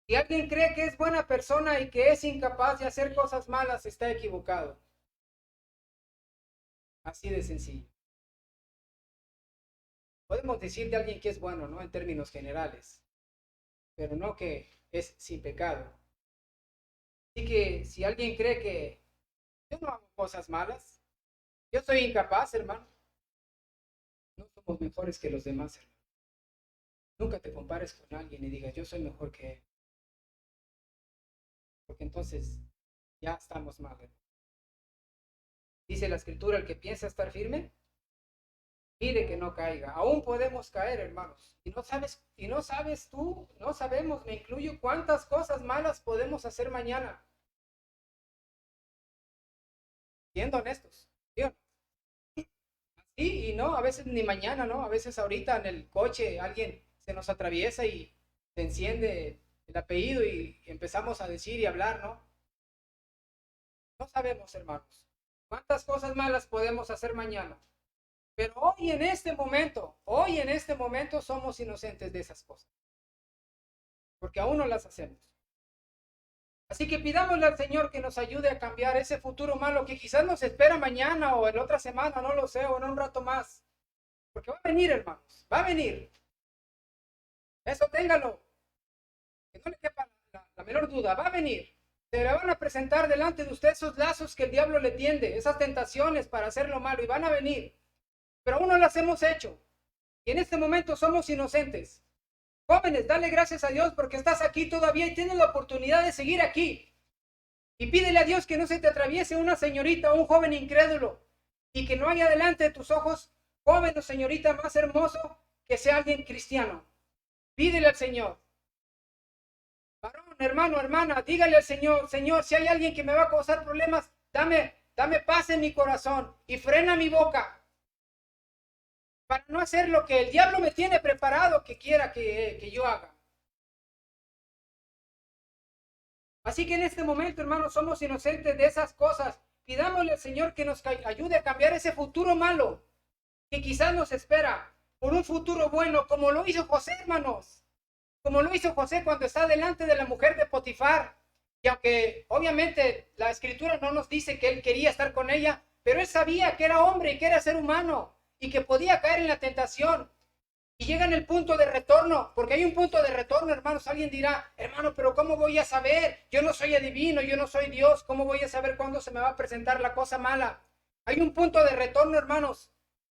Si alguien cree que es buena persona y que es incapaz de hacer cosas malas, está equivocado. Así de sencillo. Podemos decir de alguien que es bueno, ¿no? En términos generales, pero no que es sin pecado. Así que si alguien cree que yo no hago cosas malas, yo soy incapaz, hermano, no somos mejores que los demás, hermano. Nunca te compares con alguien y digas, yo soy mejor que él. Porque entonces ya estamos mal, hermano. Dice la escritura, el que piensa estar firme, mire que no caiga. Aún podemos caer, hermanos. Y no sabes tú, no sabemos, me incluyo, cuántas cosas malas podemos hacer mañana. Siendo honestos, ¿sí o no? Sí y no, a veces ni mañana, ¿no? A veces ahorita en el coche alguien se nos atraviesa y se enciende el apellido y empezamos a decir y hablar, ¿no? No sabemos, hermanos, cuántas cosas malas podemos hacer mañana. Pero hoy en este momento somos inocentes de esas cosas. Porque aún no las hacemos. Así que pidámosle al Señor que nos ayude a cambiar ese futuro malo que quizás nos espera mañana o en otra semana, no lo sé, o en un rato más. Porque va a venir, hermanos, va a venir. Eso téngalo. Que no le quepa la menor duda, va a venir. Se le van a presentar delante de usted esos lazos que el diablo le tiende, esas tentaciones para hacer lo malo, y van a venir. Pero aún no las hemos hecho. Y en este momento somos inocentes. Jóvenes, dale gracias a Dios porque estás aquí todavía y tienes la oportunidad de seguir aquí. Y pídele a Dios que no se te atraviese una señorita o un joven incrédulo y que no haya delante de tus ojos joven o señorita más hermoso que sea alguien cristiano. Pídele al Señor. Varón, hermano, hermana, dígale al Señor, Señor, si hay alguien que me va a causar problemas, dame paz en mi corazón y frena mi boca para no hacer lo que el diablo me tiene preparado que quiera que yo haga. Así que en este momento, hermanos, somos inocentes de esas cosas. Pidámosle al Señor que nos ayude a cambiar ese futuro malo que quizás nos espera por un futuro bueno, como lo hizo José, hermanos. Como lo hizo José cuando está delante de la mujer de Potifar. Y aunque obviamente la escritura no nos dice que él quería estar con ella, pero él sabía que era hombre y que era ser humano y que podía caer en la tentación. Y llega en el punto de retorno, porque hay un punto de retorno, hermanos. Alguien dirá, hermano, pero ¿cómo voy a saber? Yo no soy adivino, yo no soy Dios. ¿Cómo voy a saber cuándo se me va a presentar la cosa mala? Hay un punto de retorno, hermanos,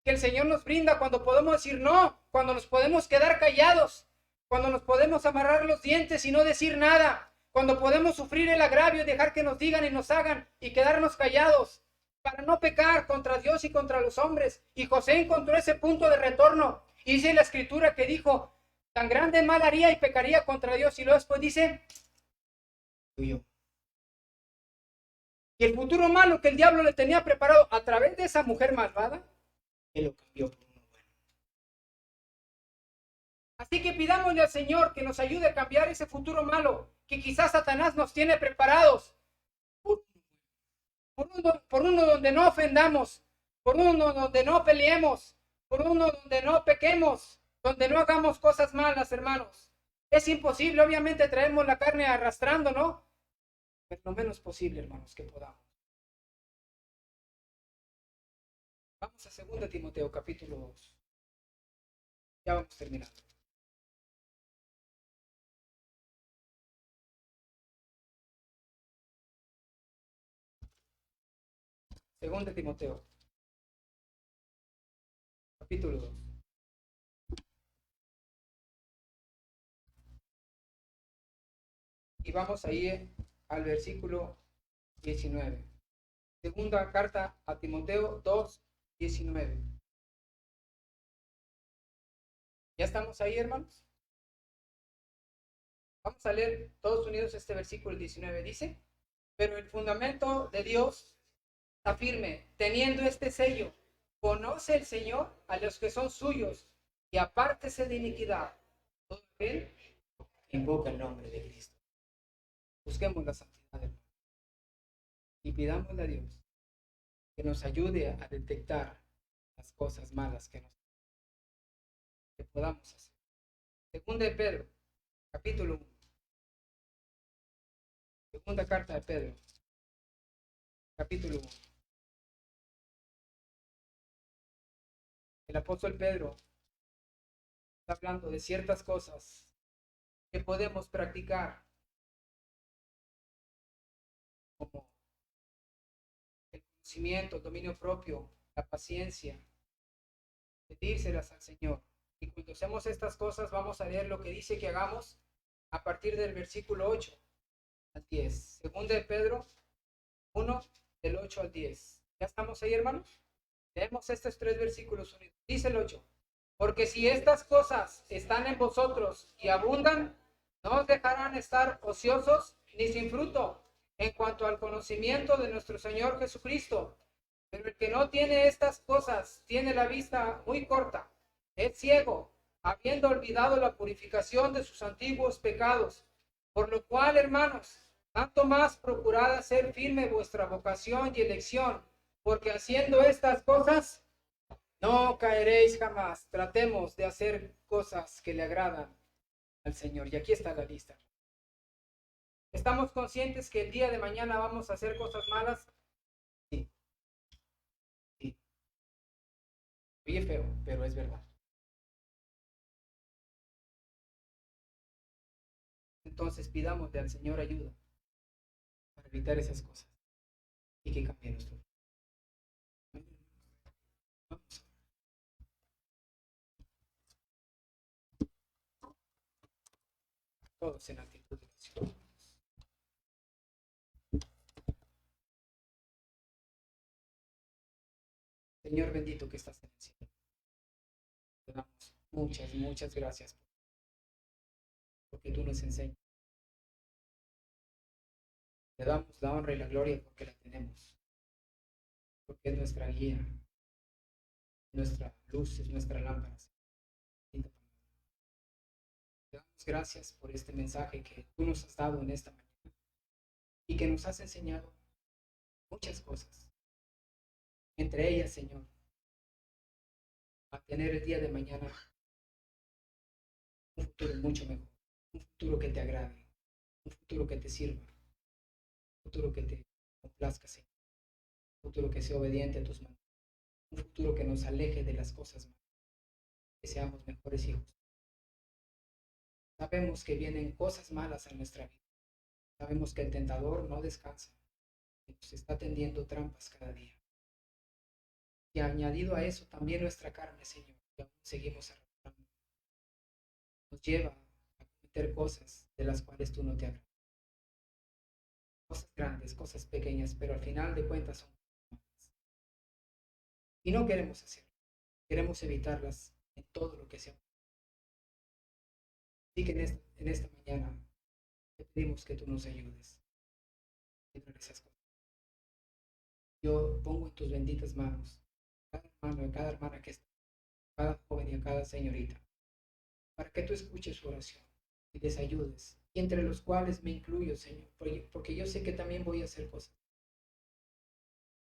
que el Señor nos brinda cuando podemos decir no, cuando nos podemos quedar callados, cuando nos podemos amarrar los dientes y no decir nada, cuando podemos sufrir el agravio y dejar que nos digan y nos hagan y quedarnos callados para no pecar contra Dios y contra los hombres. Y José encontró ese punto de retorno. Y dice la escritura que dijo, tan grande mal haría y pecaría contra Dios. Y luego después dice, tuyo. Y el futuro malo que el diablo le tenía preparado a través de esa mujer malvada, él lo cambió por uno bueno. Así que pidámosle al Señor que nos ayude a cambiar ese futuro malo que quizás Satanás nos tiene preparados por uno donde no ofendamos, por uno donde no peleemos, por uno donde no pequemos, donde no hagamos cosas malas, hermanos. Es imposible, obviamente traemos la carne arrastrando, ¿no? Pero lo menos posible, hermanos, que podamos. Vamos a 2 Timoteo, capítulo 2. Ya vamos terminando. Segunda Timoteo, capítulo 2. Y vamos ahí al versículo 19. Segunda carta a Timoteo 2, 19. ¿Ya estamos ahí, hermanos? Vamos a leer todos unidos este versículo 19. Dice, pero el fundamento de Dios está firme, teniendo este sello. Conoce el Señor a los que son suyos y apártese de iniquidad. Todo aquel que invoca el nombre de Cristo. Busquemos la santidad, hermano, y pidámosle a Dios que nos ayude a detectar las cosas malas que podamos hacer. Segunda de Pedro, capítulo 1. Segunda carta de Pedro, capítulo 1. El apóstol Pedro está hablando de ciertas cosas que podemos practicar, como el conocimiento, el dominio propio, la paciencia, pedírselas al Señor. Y cuando hacemos estas cosas, vamos a leer lo que dice que hagamos a partir del versículo 8 al 10. Segunda de Pedro 1, del 8 al 10. ¿Ya estamos ahí, hermanos? Leemos estos 3 versículos unidos. Dice el 8. Porque si estas cosas están en vosotros y abundan, no os dejarán estar ociosos ni sin fruto en cuanto al conocimiento de nuestro Señor Jesucristo. Pero el que no tiene estas cosas tiene la vista muy corta, es ciego, habiendo olvidado la purificación de sus antiguos pecados. Por lo cual, hermanos, tanto más procurad hacer firme vuestra vocación y elección, porque haciendo estas cosas no caeréis jamás. Tratemos de hacer cosas que le agradan al Señor. Y aquí está la lista. ¿Estamos conscientes que el día de mañana vamos a hacer cosas malas? Sí, sí. Oye feo, pero es verdad. Entonces pidámosle al Señor ayuda para evitar esas cosas y que cambie nuestro. Vamos. Todos en actitud de oración. Señor bendito que estás en el cielo. Te damos muchas, muchas gracias porque tú nos enseñas. Te damos la honra y la gloria porque la tenemos. Porque es nuestra guía, nuestra luz, es nuestra lámpara. Te damos gracias por este mensaje que tú nos has dado en esta mañana. y que nos has enseñado muchas cosas. Entre ellas, Señor, a tener el día de mañana un futuro mucho mejor, un futuro que te agrade, un futuro que te sirva, un futuro que te complazca, Señor, un futuro que sea obediente a tus manos, un futuro que nos aleje de las cosas malas, que seamos mejores hijos. Sabemos que vienen cosas malas a nuestra vida. Sabemos que el tentador no descansa, que nos está tendiendo trampas cada día. Y añadido a eso también nuestra carne, Señor, que aún seguimos arrastrando, nos lleva a cometer cosas de las cuales tú no te agradas. Cosas grandes, cosas pequeñas, pero al final de cuentas son malas. Y no queremos hacerlo, queremos evitarlas en todo lo que sea. Así que en esta mañana te pedimos que tú nos ayudes a evitar esas cosas. Yo pongo en tus benditas manos cada hermano, a cada hermana que está, a cada joven y a cada señorita, para que tú escuches su oración y les ayudes, y entre los cuales me incluyo, Señor, porque yo sé que también voy a hacer cosas,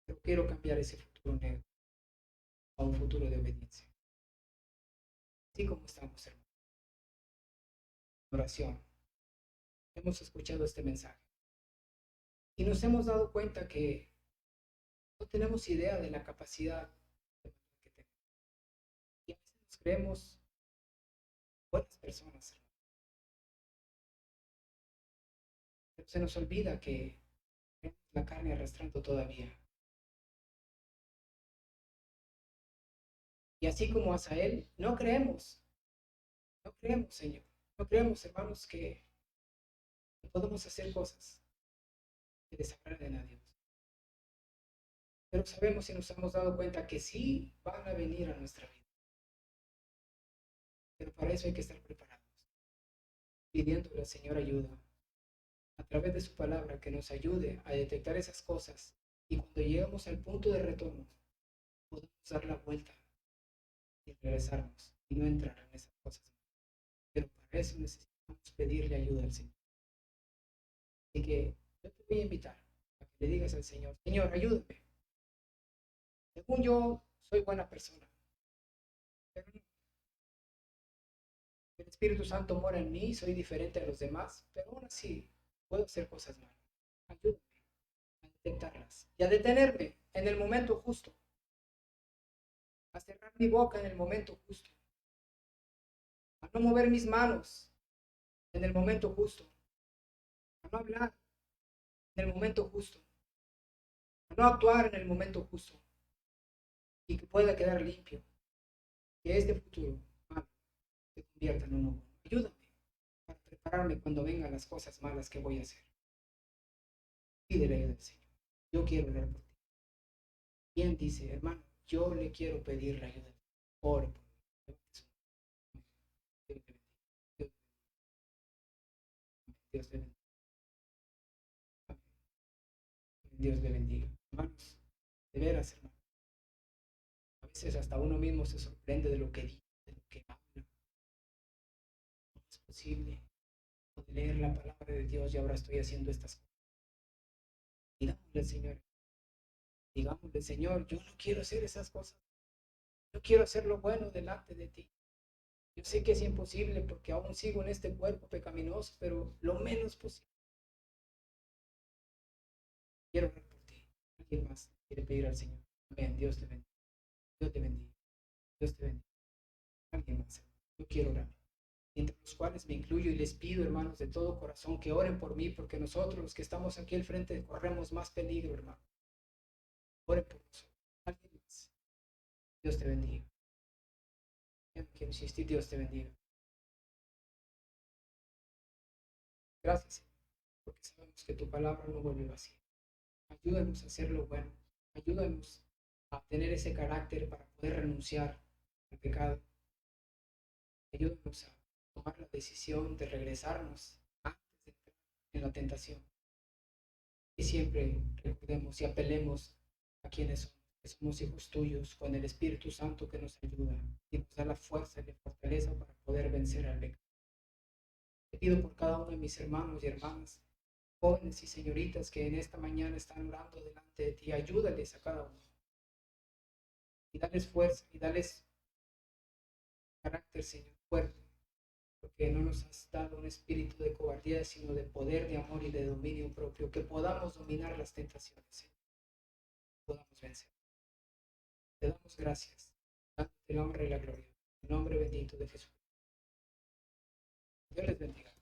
pero quiero cambiar ese futuro negro a un futuro de obediencia. Así como estamos, hermano, en oración, hemos escuchado este mensaje y nos hemos dado cuenta que no tenemos idea de la capacidad que tenemos. Y a veces nos creemos buenas personas, hermano. Pero se nos olvida que tenemos la carne arrastrando todavía. Y así como Asael, no creemos, Señor, no creemos, hermanos, que podemos hacer cosas que desagraden a Dios. Pero sabemos y nos hemos dado cuenta que sí van a venir a nuestra vida. Pero para eso hay que estar preparados, pidiéndole al Señor ayuda, a través de su palabra, que nos ayude a detectar esas cosas. Y cuando lleguemos al punto de retorno, podemos dar la vuelta y regresarnos y no entrar en esas cosas. Pero para eso necesitamos pedirle ayuda al Señor. Así que yo te voy a invitar a que le digas al Señor, Señor, ayúdame. Según yo, soy buena persona, pero no. El Espíritu Santo mora en mí, soy diferente a los demás, pero aún así puedo hacer cosas malas. Ayúdame a detectarlas y a detenerme en el momento justo, a cerrar mi boca en el momento justo, a no mover mis manos en el momento justo, a no hablar en el momento justo, a no actuar en el momento justo y que pueda quedar limpio, que este futuro malo se convierta en uno bueno. Ayúdame para prepararme cuando vengan las cosas malas que voy a hacer. Pídele ayuda al Señor. Yo quiero orar por ti. ¿Quién dice, hermano? Yo le quiero pedir la ayuda. Ore por mí. Dios le bendiga. Dios le bendiga. Hermanos, de veras, hermano. A veces hasta uno mismo se sorprende de lo que dice, de lo que habla. No es posible leer la palabra de Dios y ahora estoy haciendo estas cosas. Digámosle, Señor, digámosle, Señor, yo no quiero hacer esas cosas. Yo quiero hacer lo bueno delante de ti. Yo sé que es imposible porque aún sigo en este cuerpo pecaminoso, pero lo menos posible. Quiero orar por ti. ¿Alguien más quiere pedir al Señor? Amén. Dios te bendiga. Dios te bendiga. Dios te bendiga. Alguien más. Yo quiero orar. Entre los cuales me incluyo y les pido, hermanos, de todo corazón, que oren por mí, porque nosotros los que estamos aquí al frente corremos más peligro, hermano. Oren por nosotros. Alguien más. Dios te bendiga. Quiero insistir, Dios te bendiga. Gracias, Señor, porque sabemos que tu palabra no vuelve vacía. Ayúdanos a hacer lo bueno. Ayúdanos a tener ese carácter para poder renunciar al pecado. Ayúdanos a tomar la decisión de regresarnos antes de entrar en la tentación. Y siempre recordemos y apelemos a quienes somos, que somos hijos tuyos, con el Espíritu Santo que nos ayuda y nos da la fuerza y la fortaleza para poder vencer al pecado. Te pido por cada uno de mis hermanos y hermanas, jóvenes y señoritas que en esta mañana están orando delante de ti. Ayúdales a cada uno. Y dales fuerza y dales carácter, Señor, fuerte. Porque no nos has dado un espíritu de cobardía, sino de poder, de amor y de dominio propio. Que podamos dominar las tentaciones, Señor. Podamos vencer. Te damos gracias. Dándote el honra y la gloria. En nombre bendito de Jesús. Dios les bendiga.